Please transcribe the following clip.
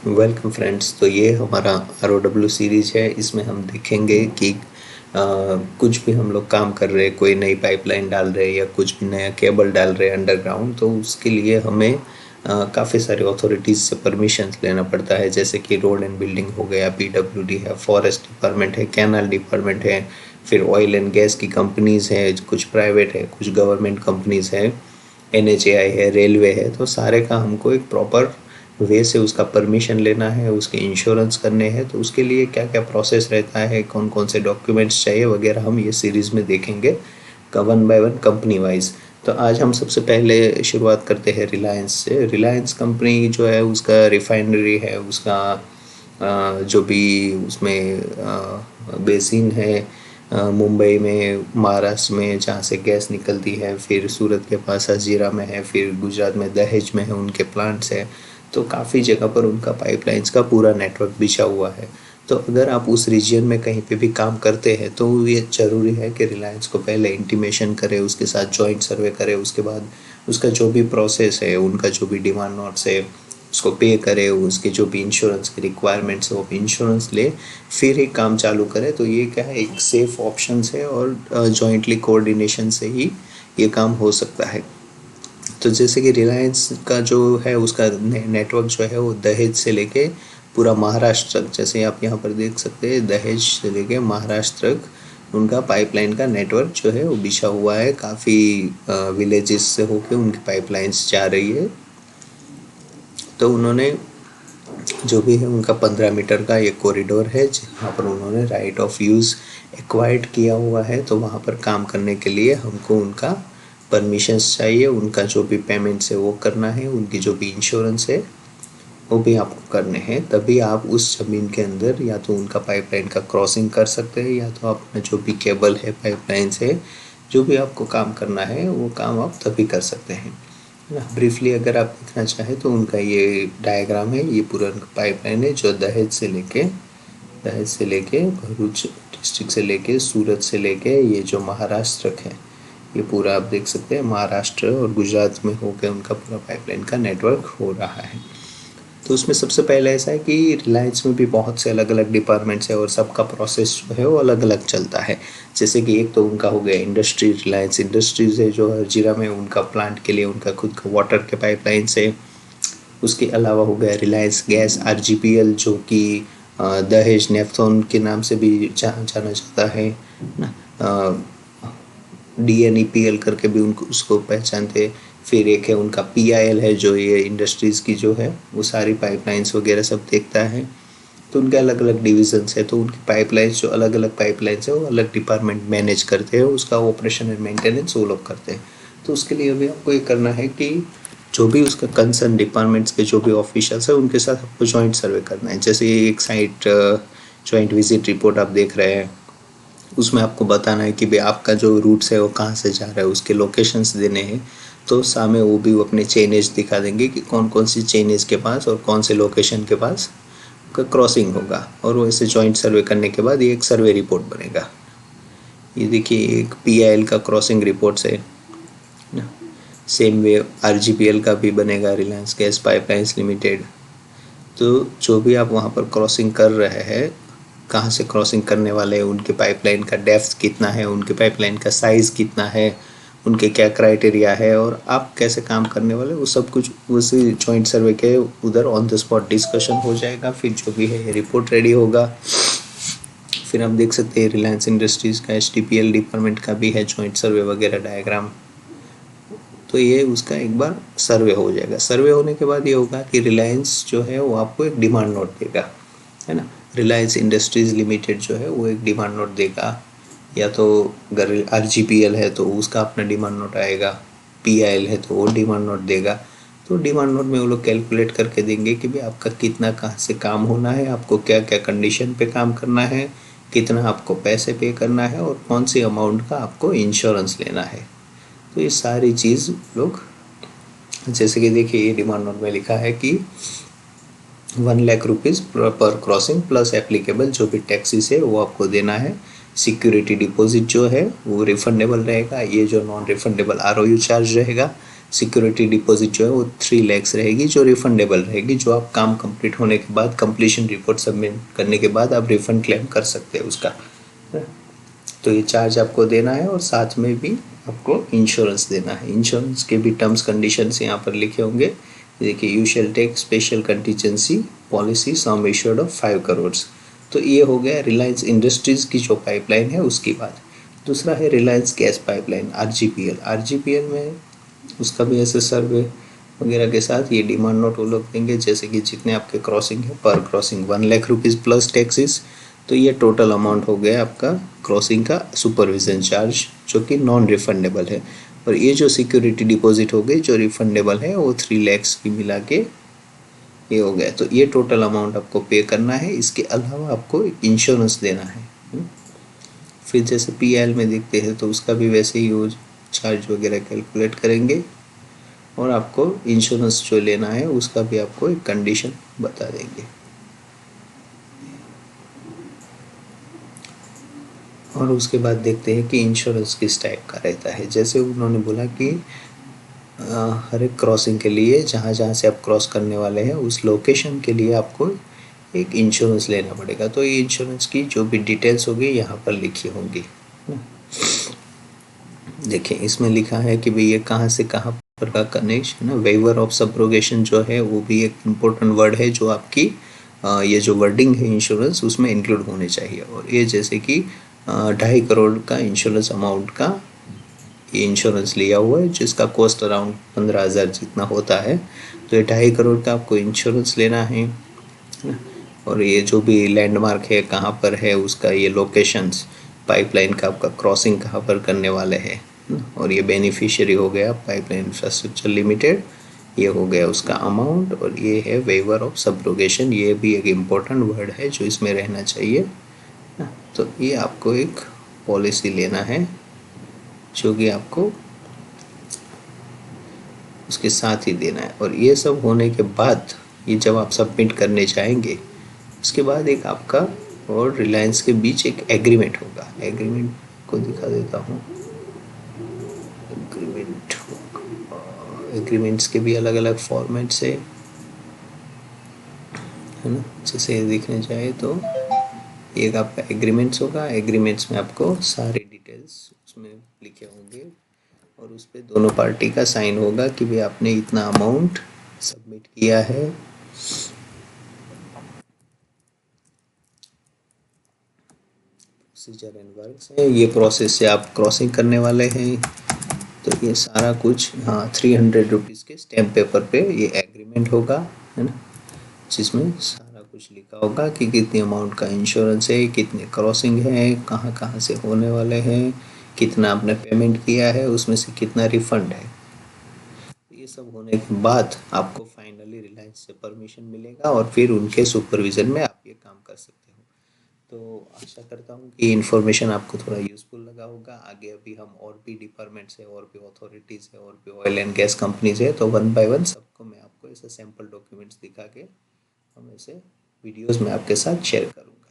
Welcome friends. तो ये हमारा ROW सीरीज है। इसमें हम देखेंगे कि कुछ भी हम लोग काम कर रहे हैं, कोई नई पाइपलाइन डाल रहे हैं या कुछ भी नया केबल डाल रहे हैं अंडरग्राउंड, तो उसके लिए हमें काफ़ी सारे अथॉरिटीज़ से परमिशन लेना पड़ता है। जैसे कि रोड एंड बिल्डिंग हो गया, PWD है, फॉरेस्ट डिपार्टमेंट है, कैनाल डिपार्टमेंट है, फिर ऑयल एंड गैस की कंपनीज़ है, कुछ प्राइवेट है, कुछ गवर्नमेंट कंपनीज़ है, NHAI है, रेलवे है। तो सारे का हमको एक प्रॉपर वे से उसका परमिशन लेना है, उसके इंश्योरेंस करने हैं। तो उसके लिए क्या क्या प्रोसेस रहता है, कौन कौन से डॉक्यूमेंट्स चाहिए वगैरह, हम ये सीरीज़ में देखेंगे one by one company wise. तो आज हम सबसे पहले शुरुआत करते हैं रिलायंस से। रिलायंस कंपनी जो है, उसका रिफाइनरी है, उसका जो भी उसमें बेसिन है, मुंबई में, महाराष्ट्र में जहाँ से गैस निकलती है, फिर सूरत के पास हजीरा में है, फिर गुजरात में दहेज में है उनके प्लांट्स है। तो काफ़ी जगह पर उनका पाइपलाइंस का पूरा नेटवर्क बिछा हुआ है। तो अगर आप उस रीजन में कहीं पे भी काम करते हैं तो ये ज़रूरी है कि रिलायंस को पहले इंटीमेशन करें, उसके साथ जॉइंट सर्वे करें, उसके बाद उसका जो भी प्रोसेस है, उनका जो भी डिमांड नोट्स है उसको पे करे, उसके जो भी इंश्योरेंस के रिक्वायरमेंट्स है वो इंश्योरेंस ले, फिर ही काम चालू करे। तो ये क्या है, एक सेफ ऑप्शन है और जॉइंटली कोऑर्डिनेशन से ही ये काम हो सकता है। तो जैसे कि रिलायंस का जो है उसका नेटवर्क जो है वो दहेज से लेके पूरा महाराष्ट्र तक, जैसे आप यहाँ पर देख सकते हैं, दहेज से लेके महाराष्ट्र तक उनका पाइपलाइन का नेटवर्क जो है वो बिछा हुआ है। काफ़ी विलेजेस से होके उनकी पाइपलाइंस जा रही है। तो उन्होंने जो भी है उनका 15 मीटर का ये कॉरिडोर है जहाँ पर उन्होंने राइट ऑफ यूज़ एक्वायर्ड किया हुआ है। तो वहाँ पर काम करने के लिए हमको उनका परमिशंस चाहिए, उनका जो भी पेमेंट्स है वो करना है, उनकी जो भी इंश्योरेंस है वो भी आपको करने हैं। तभी आप उस ज़मीन के अंदर या तो उनका पाइपलाइन का क्रॉसिंग कर सकते हैं, या तो अपना जो भी केबल है, पाइपलाइन से जो भी आपको काम करना है वो काम आप तभी कर सकते हैं। ब्रीफली अगर आप देखना चाहें तो उनका ये डायग्राम है, ये पूरा उनका पाइपलाइन है जो दहेज से लेके भरूच डिस्ट्रिक्ट से लेके सूरत से लेके ये जो महाराष्ट्र तक है, ये पूरा आप देख सकते हैं। महाराष्ट्र और गुजरात में होकर उनका पूरा पाइपलाइन का नेटवर्क हो रहा है। तो उसमें सबसे पहले ऐसा है कि रिलायंस में भी बहुत से अलग अलग डिपार्टमेंट्स है और सबका प्रोसेस जो है वो अलग अलग चलता है। जैसे कि एक तो उनका हो गया इंडस्ट्री, रिलायंस इंडस्ट्रीज़ है जो हजीरा में, उनका प्लांट के लिए उनका खुद का वाटर के पाइपलाइन है। उसके अलावा हो गया रिलायंस गैस, RGPL, जो कि दहेज नेफ्थॉन के नाम से भी जाना जाता है ना, DNEPL करके भी उनको उसको पहचानते। फिर एक है उनका PIL है जो ये इंडस्ट्रीज़ की जो है वो सारी पाइपलाइंस वगैरह सब देखता है। तो उनके अलग अलग डिविजन्स है, तो उनकी पाइपलाइंस जो अलग अलग पाइपलाइंस है वो अलग डिपार्टमेंट मैनेज करते हैं, उसका ऑपरेशन एंड मेंटेनेंस वो लोग करते हैं। तो उसके लिए अभी आपको ये करना है कि जो भी उसका कंसर्न डिपार्टमेंट्स के जो भी ऑफिशियल्स है उनके साथ आपको जॉइंट सर्वे करना है। जैसे एक साइट जॉइंट विजिट रिपोर्ट आप देख रहे हैं, उसमें आपको बताना है कि भाई आपका जो रूट्स है वो कहाँ से जा रहा है, उसके लोकेशंस देने हैं। तो सामने वो भी अपने चेनेज दिखा देंगे कि कौन कौन सी चेनेज के पास और कौन से लोकेशन के पास का क्रॉसिंग होगा। और वो ऐसे जॉइंट सर्वे करने के बाद ये एक सर्वे रिपोर्ट बनेगा। ये देखिए एक PIL का क्रॉसिंग रिपोर्ट है ना। सेम वे RGPL का भी बनेगा, रिलायंस गैस पाइपलाइंस लिमिटेड। तो जो भी आप वहाँ पर क्रॉसिंग कर रहे हैं, कहाँ से क्रॉसिंग करने वाले हैं, उनके पाइपलाइन का डेप्थ कितना है, उनके पाइपलाइन का साइज़ कितना है, उनके क्या क्राइटेरिया है और आप कैसे काम करने वाले, वो सब कुछ उसी जॉइंट सर्वे के उधर ऑन द स्पॉट डिस्कशन हो जाएगा। फिर जो भी है ये रिपोर्ट रेडी होगा। फिर आप देख सकते हैं रिलायंस इंडस्ट्रीज़ का STPL डिपार्टमेंट का भी है जॉइंट सर्वे वगैरह डायग्राम। तो ये उसका एक बार सर्वे हो जाएगा। सर्वे होने के बाद ये होगा कि रिलायंस जो है वो आपको एक डिमांड नोट देगा, है ना। रिलायंस इंडस्ट्रीज़ लिमिटेड जो है वो एक डिमांड नोट देगा, या तो अगर RGPL है तो उसका अपना डिमांड नोट आएगा, PIL है तो वो डिमांड नोट देगा। तो डिमांड नोट में वो लोग कैलकुलेट करके देंगे कि भाई आपका कितना कहाँ से काम होना है, आपको क्या क्या कंडीशन पे काम करना है, कितना आपको पैसे पे करना है और कौन सी अमाउंट का आपको इंश्योरेंस लेना है। तो ये सारी चीज़ लोग, जैसे कि देखिए ये डिमांड नोट में लिखा है कि 1 लाख रुपीज़ पर क्रॉसिंग प्लस एप्लीकेबल जो भी टैक्सेस है वो आपको देना है। सिक्योरिटी डिपॉजिट जो है वो रिफंडेबल रहेगा। ये जो नॉन रिफंडेबल ROU चार्ज रहेगा सिक्योरिटी डिपॉजिट जो है वो 3 lakhs रहेगी, जो रिफंडेबल रहेगी, जो आप काम कंप्लीट होने के बाद, कंप्लीशन रिपोर्ट सबमिट करने के बाद आप रिफंड क्लेम कर सकते हैं उसका। तो ये चार्ज आपको देना है और साथ में भी आपको इंश्योरेंस देना है। इंश्योरेंस के भी टर्म्स कंडीशंस यहाँ पर लिखे होंगे, देखिए, you shall take special contingency policy sum assured of 5 crore. तो ये हो गया रिलायंस इंडस्ट्रीज़ की जो पाइपलाइन है उसकी बात। दूसरा है रिलायंस गैस पाइपलाइन, आरजीपीएल। आरजीपीएल में उसका भी ऐसे सर्वे वगैरह के साथ ये डिमांड नोट वो लोग देंगे, जैसे कि जितने आपके क्रॉसिंग है, पर crossing 1 lakh rupees plus taxes. तो ये टोटल अमाउंट हो गया आपका क्रॉसिंग का सुपरविजन चार्ज, जो कि नॉन रिफंडेबल है। और ये जो सिक्योरिटी डिपॉजिट हो गई जो रिफंडेबल है वो 3 lakhs की मिला के ये हो गया। तो ये टोटल अमाउंट आपको पे करना है। इसके अलावा आपको इंश्योरेंस देना है। फिर जैसे पीएल में देखते हैं तो उसका भी वैसे ही वो चार्ज वगैरह कैलकुलेट करेंगे और आपको इंश्योरेंस जो लेना है उसका भी आपको एक कंडीशन बता देंगे। और उसके बाद देखते हैं कि इंश्योरेंस किस टाइप का रहता है। जैसे उन्होंने बोला कि हर एक क्रॉसिंग के लिए जहाँ जहाँ से आप क्रॉस करने वाले हैं उस लोकेशन के लिए आपको एक इंश्योरेंस लेना पड़ेगा। तो ये इंश्योरेंस की जो भी डिटेल्स होगी यहाँ पर लिखी होंगी। देखिए, इसमें लिखा है कि भाई ये कहाँ से कहाँ पर का कनेक्शन है। वेवर ऑफ सब्रोगेशन जो है वो भी एक इम्पोर्टेंट वर्ड है, जो आपकी ये जो वर्डिंग है इंश्योरेंस उसमें इंक्लूड होने चाहिए। और ये जैसे कि 2.5 करोड़ का इंश्योरेंस अमाउंट का ये इंश्योरेंस लिया हुआ है, जिसका कॉस्ट अराउंड 15,000 जितना होता है। तो ये 2.5 करोड़ का आपको इंश्योरेंस लेना है। और ये जो भी लैंडमार्क है कहाँ पर है उसका, ये लोकेशंस, पाइपलाइन का आपका क्रॉसिंग कहाँ पर करने वाले हैं। और ये बेनिफिशियरी हो गया पाइपलाइन इंफ्रास्ट्रक्चर लिमिटेड, ये हो गया उसका अमाउंट। और ये है वेवर ऑफ सब्रोगेशन, ये भी एक इम्पोर्टेंट वर्ड है जो इसमें रहना चाहिए। तो ये आपको एक पॉलिसी लेना है जो कि आपको उसके साथ ही देना है। और ये सब होने के बाद ये जब आप सबमिट करने जाएंगे उसके बाद एक आपका और रिलायंस के बीच एक एग्रीमेंट होगा। एग्रीमेंट को दिखा देता हूँ। एग्रीमेंट होगा, एग्रीमेंट्स के भी अलग अलग फॉर्मेट्स है ना। जैसे दिखने जाए तो एक आपका एग्रीमेंट्स होगा। एग्रीमेंट्स में आपको सारे डिटेल्स उसमें लिखे होंगे और उस पर दोनों पार्टी का साइन होगा कि भाई आपने इतना अमाउंट सबमिट किया है। प्रोसीजर एंड वर्क्स है, ये प्रोसेस से आप क्रॉसिंग करने वाले हैं। तो ये सारा कुछ, हाँ, 300 रुपीज़ के स्टैम्प पेपर पे ये एग्रीमेंट होगा, है ना, जिसमें सारा कुछ लिखा होगा कि कितनी अमाउंट का इंश्योरेंस है, कितने क्रॉसिंग है, कहाँ कहाँ से होने वाले हैं, कितना आपने पेमेंट किया है, उसमें से कितना रिफंड है। ये सब होने के बाद आपको फाइनली रिलायंस से परमिशन मिलेगा और फिर उनके सुपरविज़न में आप ये काम कर सकते हो। तो आशा करता हूँ कि इन्फॉर्मेशन आपको थोड़ा यूज़फुल लगा होगा। आगे अभी हम और भी डिपार्टमेंट्स है, और भी अथॉरिटीज़ है, और भी ऑयल एंड गैस कंपनीज है, तो 1 बाय 1 सबको मैं आपको ऐसे सैम्पल डॉक्यूमेंट्स दिखा के हम ऐसे वीडियोज़ में आपके साथ शेयर करूँगा।